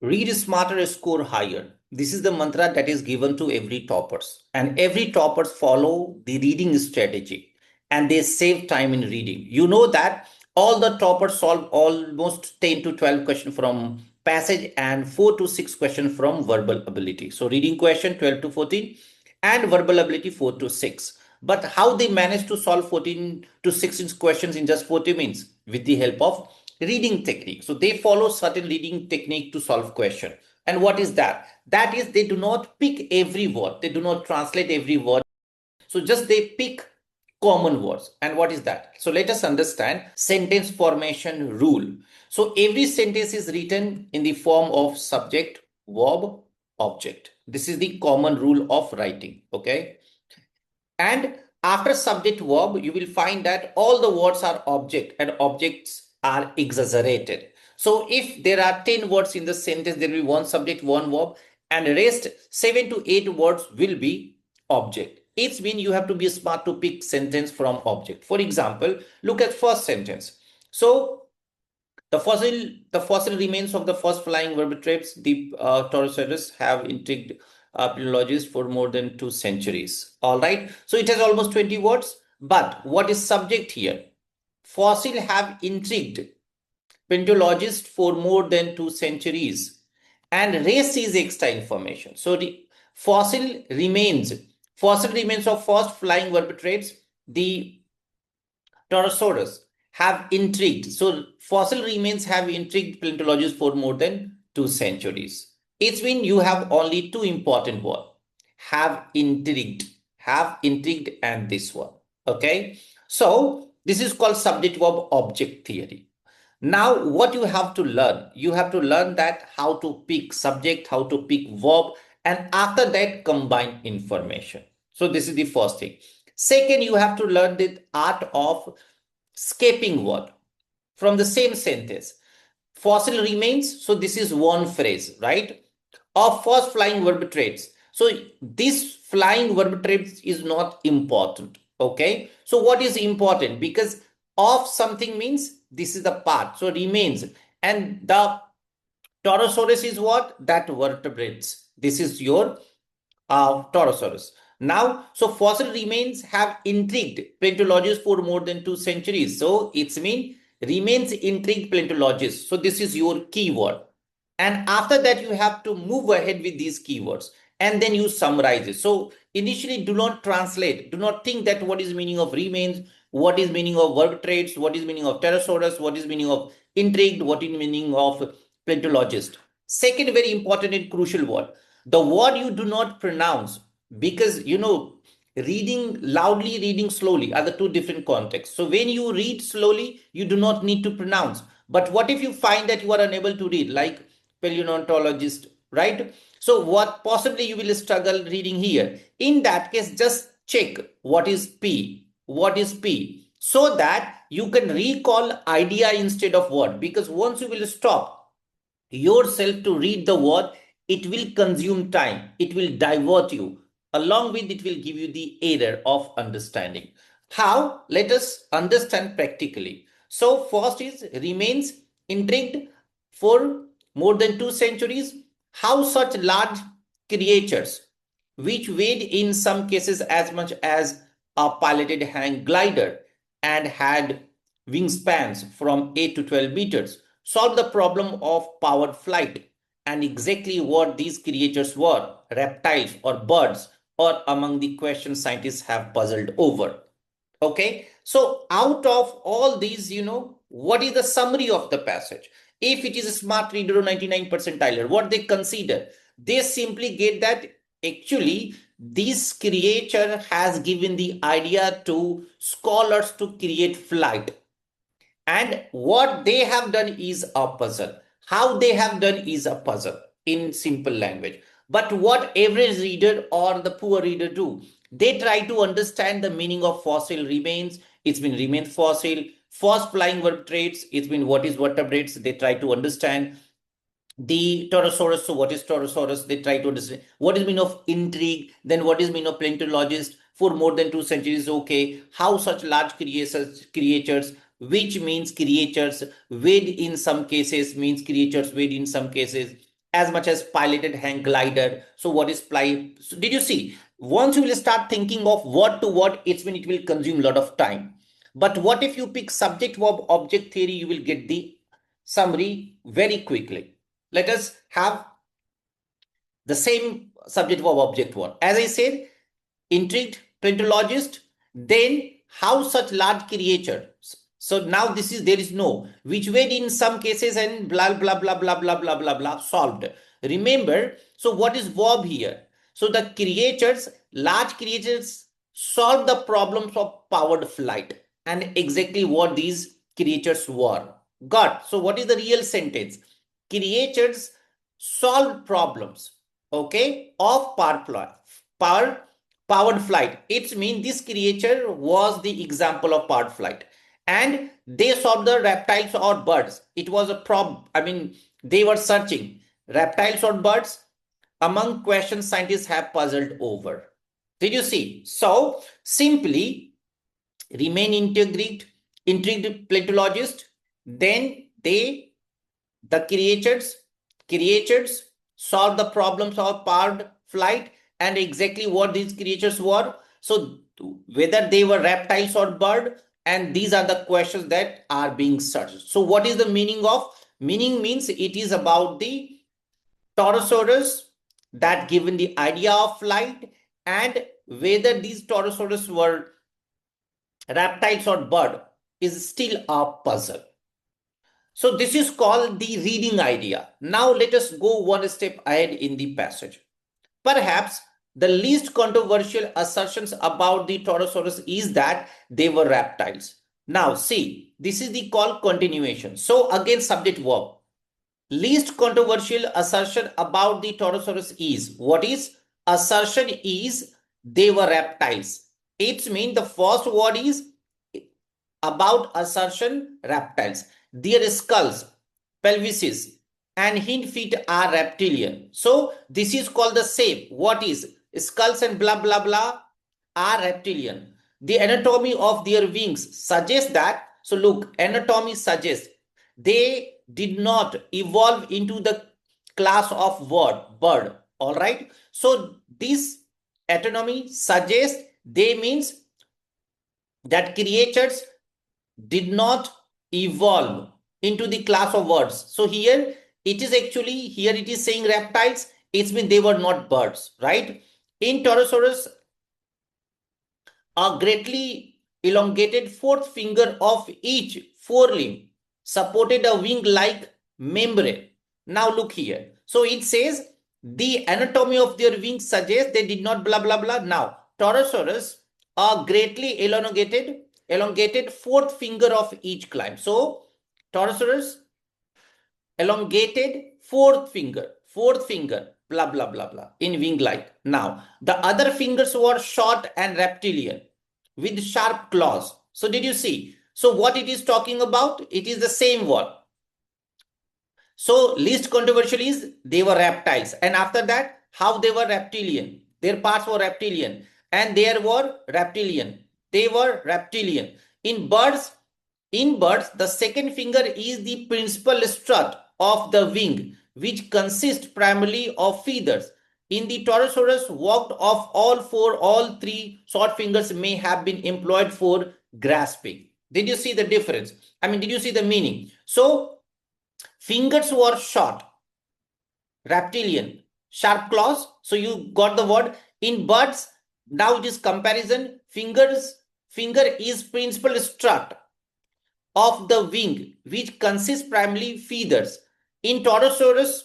Read smarter, score higher. This is the mantra that is given to every toppers, and every toppers follow the reading strategy, and they save time in reading. You know that all the toppers solve almost 10 to 12 questions from passage and 4 to 6 questions from verbal ability. So reading question 12 to 14 and verbal ability 4 to 6. But how they manage to solve 14 to 16 questions in just 40 minutes? With the help of reading technique. So they follow certain reading technique to solve question. And what is that? That is, they do not pick every word. They do not translate every word. So just they pick common words. And what is that? So let us understand sentence formation rule. So every sentence is written in the form of subject, verb, object. This is the common rule of writing. Okay. And after subject verb, you will find that all the words are object and objects are exaggerated. So if there are 10 words in the sentence, there will be one subject, one verb, and rest 7 to 8 words will be object. It means you have to be smart to pick sentence from object. For example, look at first sentence. So the fossil remains of the first flying vertebrates, the Torosaurus, have intrigued philologists for more than 2 centuries. All right. So it has almost 20 words. But what is subject here? Fossil have intrigued paleontologists for more than 2 centuries. And race is extra information. So the fossil remains of first flying vertebrates, the Torosaurus, have intrigued. So fossil remains have intrigued paleontologists for more than 2 centuries. It's mean you have only two important words. Have intrigued, and this one. Okay. So this is called subject verb object theory. Now what you have to learn, that how to pick subject, how to pick verb, and after that combine information. So this is the first thing. Second, you have to learn the art of skipping word from the same sentence. Fossil remains, so this is one phrase, right? Of first flying vertebrates. So this flying vertebrates is not important. Okay. So what is important? Because of something means this is the part. So remains. And the Torosaurus is what? That vertebrates. This is your Torosaurus. Now, so fossil remains have intrigued paleontologists for more than 2 centuries. So it's mean remains intrigued paleontologists. So this is your keyword. And after that, you have to move ahead with these keywords and then you summarize it. So initially, do not translate. Do not think that what is meaning of remains, what is meaning of vertebrates, what is meaning of Pterosaurus, what is meaning of intrigued, what is meaning of paleontologist. Second, very important and crucial word. The word you do not pronounce, because reading loudly, reading slowly are the two different contexts. So when you read slowly, you do not need to pronounce. But what if you find that you are unable to read, like paleontologist, right? So what possibly you will struggle reading here. In that case, just check what is P, so that you can recall idea instead of word. Because once you will stop yourself to read the word, it will consume time, it will divert you. Along with it will give you the error of understanding. How? Let us understand practically. So first is remains intrigued for more than 2 centuries. How such large creatures, which weighed in some cases as much as a piloted hang glider and had wingspans from 8 to 12 meters, solved the problem of powered flight. And exactly what these creatures were, reptiles or birds, or among the questions scientists have puzzled over. Okay, so out of all these, what is the summary of the passage? If it is a smart reader or 99 percentiler, what they consider, they simply get that actually this creature has given the idea to scholars to create flight. And what they have done is a puzzle. How they have done is a puzzle in simple language. But what average reader or the poor reader do? They try to understand the meaning of fossil remains. It's been remain fossil. First flying vertebrates. It's been what is vertebrates. They try to understand the Torosaurus. So what is Torosaurus? They try to understand what is meaning of intrigue. Then what is meaning of paleontologist for more than 2 centuries. Okay, how such large creatures, which means creatures weighed in some cases, means creatures weighed in some cases, as much as piloted hang glider. So what is fly? So did you see? Once you will start thinking of word to word, it will consume a lot of time. But what if you pick subject verb object theory? You will get the summary very quickly. Let us have the same subject verb object one. As I said, intrigued, paleontologist, then how such large creature. So now there is no, which way in some cases and blah, blah, blah, blah, blah, blah, blah, blah, solved. Remember, so what is verb here? So the creatures, large creatures solve the problems of powered flight, and exactly what these creatures were. Got. So what is the real sentence? Creatures solve problems, okay, of powered flight. It means this creature was the example of powered flight, and they saw the reptiles or birds. It was a problem. I mean, they were searching reptiles or birds among questions scientists have puzzled over. Did you see? So simply remain intrigued paleontologist. Then the creatures solve the problems of powered flight, and exactly what these creatures were. So whether they were reptiles or bird, and these are the questions that are being searched. So what is the meaning of? Meaning means it is about the Torosaurus that given the idea of flight, and whether these Torosaurus were reptiles or bird is still a puzzle. So this is called the reading idea. Now let us go one step ahead in the passage. Perhaps the least controversial assertions about the Torosaurus is that they were reptiles. Now see, this is the called continuation. So again, subject verb. Least controversial assertion about the Torosaurus is, what is? Assertion is they were reptiles. It means the first word is about assertion, reptiles. Their skulls, pelvises, and hind feet are reptilian. So this is called the same. What is? Skulls and blah blah blah are reptilian. The anatomy of their wings suggests that. So look, anatomy suggests they did not evolve into the class of bird. All right. So this anatomy suggests they means that creatures did not evolve into the class of birds. So here it is actually, here it is saying reptiles. It means they were not birds, right? In Torosaurus, a greatly elongated fourth finger of each forelimb supported a wing-like membrane. Now look here. So it says the anatomy of their wings suggests they did not blah blah blah. Now Torosaurus, a greatly elongated fourth finger of each climb. So Torosaurus, elongated fourth finger, blah blah blah blah in wing-like. Now the other fingers were short and reptilian with sharp claws. So did you see? So what it is talking about? It is the same word. So least controversial is they were reptiles, and after that how they were reptilian. Their parts were reptilian, and they were reptilian. They were reptilian. In birds, the second finger is the principal strut of the wing, which consists primarily of feathers. In the Torosaurus, walked of all three short fingers may have been employed for grasping. Did you see the difference? I mean, did you see the meaning? So, fingers were short, reptilian, sharp claws. So you got the word. In birds, now it is comparison. Finger is principal strut of the wing, which consists primarily feathers. In Torosaurus,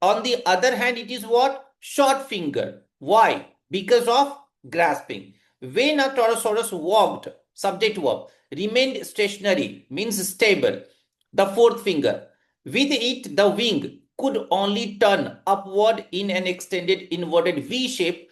on the other hand, it is what? Short finger. Why? Because of grasping. When a Torosaurus walked, subject verb, remained stationary, means stable, the fourth finger. With it, the wing could only turn upward in an extended inverted V shape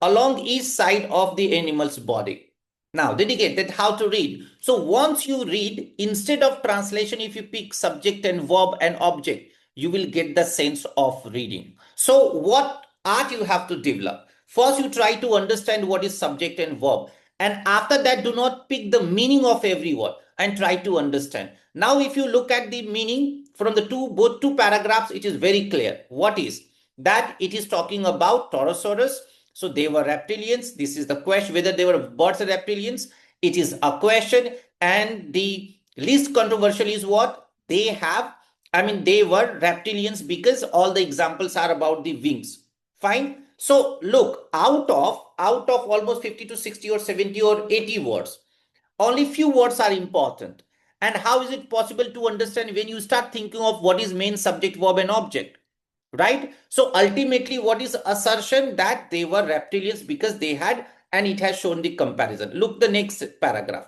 along each side of the animal's body. Now, did you get that? How to read? So once you read, instead of translation, if you pick subject and verb and object, you will get the sense of reading. So what art you have to develop? First, you try to understand what is subject and verb. And after that, do not pick the meaning of every word and try to understand. Now, if you look at the meaning, from the both two paragraphs, it is very clear. What is that? It is talking about Torosaurus. So they were reptilians. This is the question, whether they were birds or reptilians. It is a question. And the least controversial is what they have. I mean, they were reptilians because all the examples are about the wings. Fine. So look, out of almost 50 to 60 or 70 or 80 words, only few words are important. And how is it possible to understand when you start thinking of what is main, subject, verb, and object? Right? So ultimately, what is assertion? That they were reptilians because they had, and it has shown the comparison. Look the next paragraph.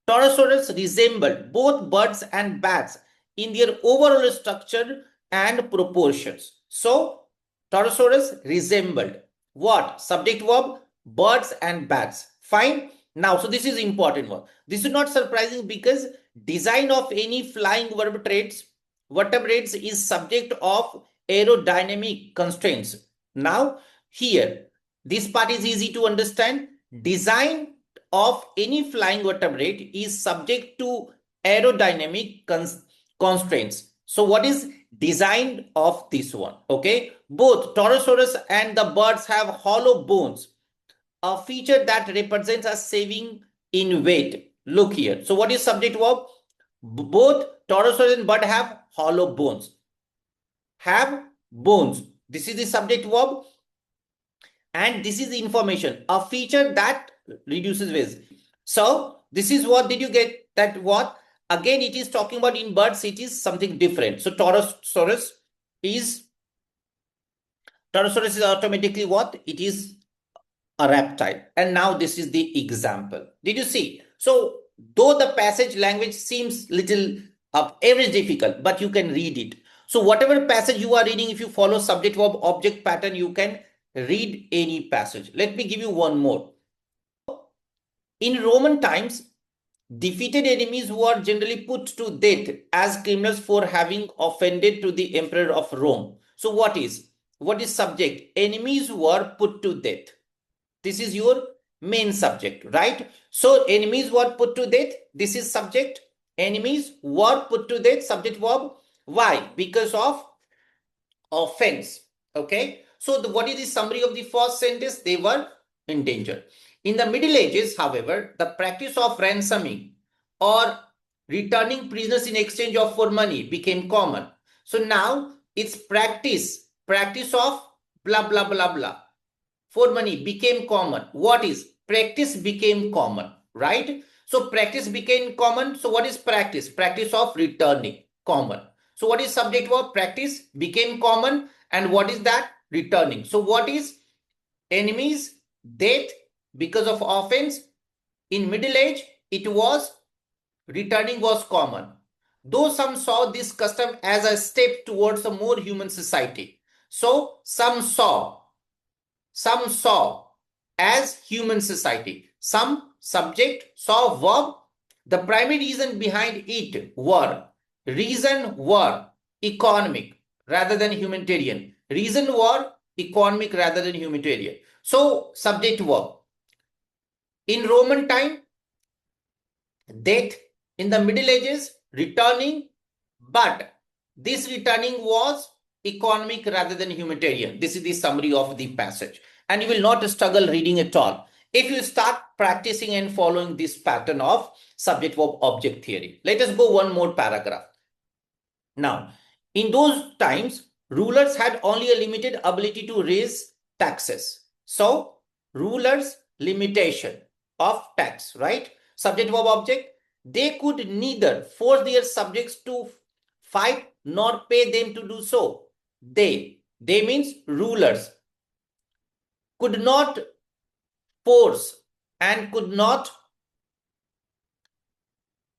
Torosaurus resembled both birds and bats in their overall structure and proportions. So, Torosaurus resembled what? Subject verb, birds and bats. Fine. Now, so this is important one. This is not surprising because design of any flying vertebrates is subject of aerodynamic constraints. Now, here, this part is easy to understand. Design of any flying vertebrate is subject to aerodynamic constraints. So what is design of this one? Okay, both Torosaurus and the birds have hollow bones, a feature that represents a saving in weight. Look here. So what is subject verb? Both Torosaurus and bird have hollow bones. Have bones. This is the subject verb. And this is the information, a feature that reduces weight. So this is what did you get that what? Again, it is talking about in birds, it is something different. So Torosaurus is automatically what? It is a reptile. And now this is the example. Did you see? So though the passage language seems little very difficult, but you can read it. So whatever passage you are reading, if you follow subject verb object pattern, you can read any passage. Let me give you one more. In Roman times, defeated enemies were generally put to death as criminals for having offended to the emperor of Rome. So what is subject? Enemies were put to death. This is your main subject, right? So enemies were put to death. This is subject. Enemies were put to death, subject verb. Why? Because of offense. Okay. So what is the summary of the first sentence? They were in danger. In the Middle Ages, however, the practice of ransoming or returning prisoners in exchange for money became common. So now it's practice of blah, blah, blah, blah for money became common. What is? Practice became common, right? So practice became common. So what is practice? Practice of returning, common. So what is subject verb? Practice became common. And what is that? Returning. So what is enemies? Death because of offense. In Middle Age, it was returning was common. Though some saw this custom as a step towards a more human society. So some saw as human society. Some subject, saw verb. The primary reason behind it were economic rather than humanitarian. Reason were economic rather than humanitarian. So subject verb. In Roman time, death. In the Middle Ages, returning, but this returning was economic rather than humanitarian. This is the summary of the passage. And you will not struggle reading at all if you start practicing and following this pattern of subject verb object theory. Let us go one more paragraph. Now, in those times, rulers had only a limited ability to raise taxes. So, rulers' limitation of tax, right? Subject verb object. They could neither force their subjects to fight nor pay them to do so. They means rulers, could not force and could not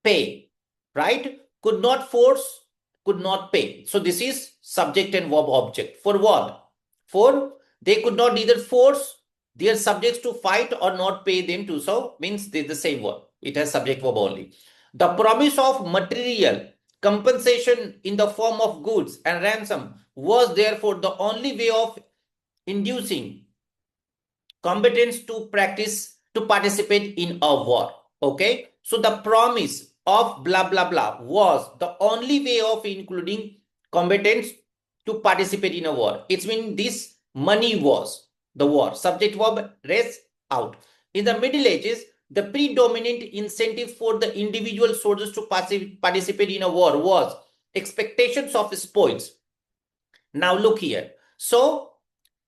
pay, right? Could not force, could not pay. So this is subject and verb object. For what? For they could not either force their subjects to fight or not pay them to. So means they the same word. It has subject verb only. The promise of material compensation in the form of goods and ransom was therefore the only way of inducing combatants to participate in a war. Okay. So the promise of blah blah blah was the only way of including combatants to participate in a war. It's mean this money was the war. Subject verb res out. In the Middle Ages, the predominant incentive for the individual soldiers to participate in a war was expectations of spoils. Now look here. So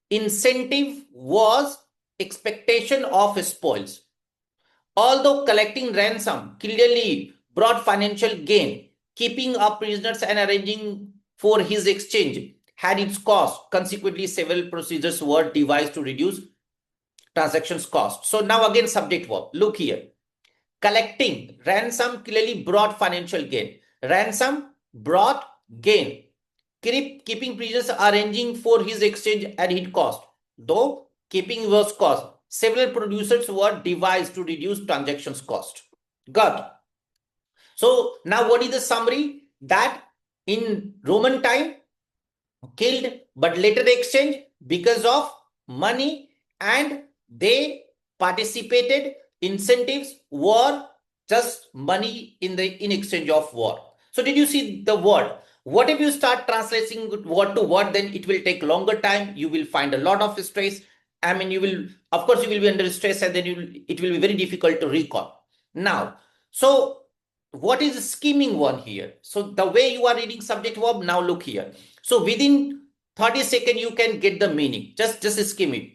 incentive was expectation of spoils. Although collecting ransom clearly brought financial gain, keeping up prisoners and arranging for his exchange had its cost. Consequently, several procedures were devised to reduce transactions cost. So now again subject verb. Look here. Collecting ransom clearly brought financial gain. Ransom brought gain. Keeping prisoners arranging for his exchange at his cost. Though keeping was cost, several producers were devised to reduce transactions cost. Got. So now what is the summary? That in Roman time, killed but later exchange because of money, and they participated. Incentives were just money in exchange of war. So did you see the word? What if you start translating word to word, then it will take longer time. You will find a lot of stress. I mean, you will, of course, you will be under stress, and then it will be very difficult to recall. Now, so what is the skimming one here? So the way you are reading subject verb, now look here. So within 30 seconds, you can get the meaning. Just skim it.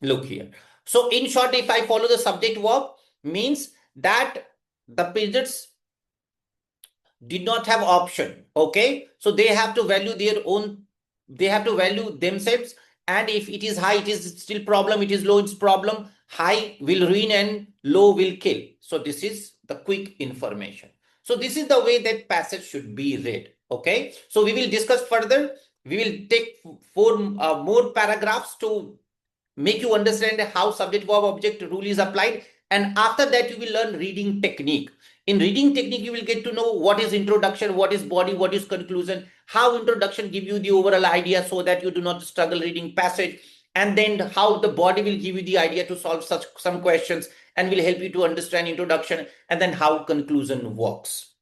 Look here. So in short, if I follow the subject verb, means that the pigeons did not have option. Okay. So they have to value their own, they have to value themselves. And if it is high, it is still problem. It is low, it's problem. High will ruin and low will kill. So this is the quick information. So this is the way that passage should be read. Okay. So we will discuss further. We will take four more paragraphs to make you understand how subject verb object rule is applied, and after that you will learn reading technique. In reading technique, you will get to know what is introduction, what is body, what is conclusion, how introduction give you the overall idea so that you do not struggle reading passage, and then how the body will give you the idea to solve some questions and will help you to understand introduction, and then how conclusion works.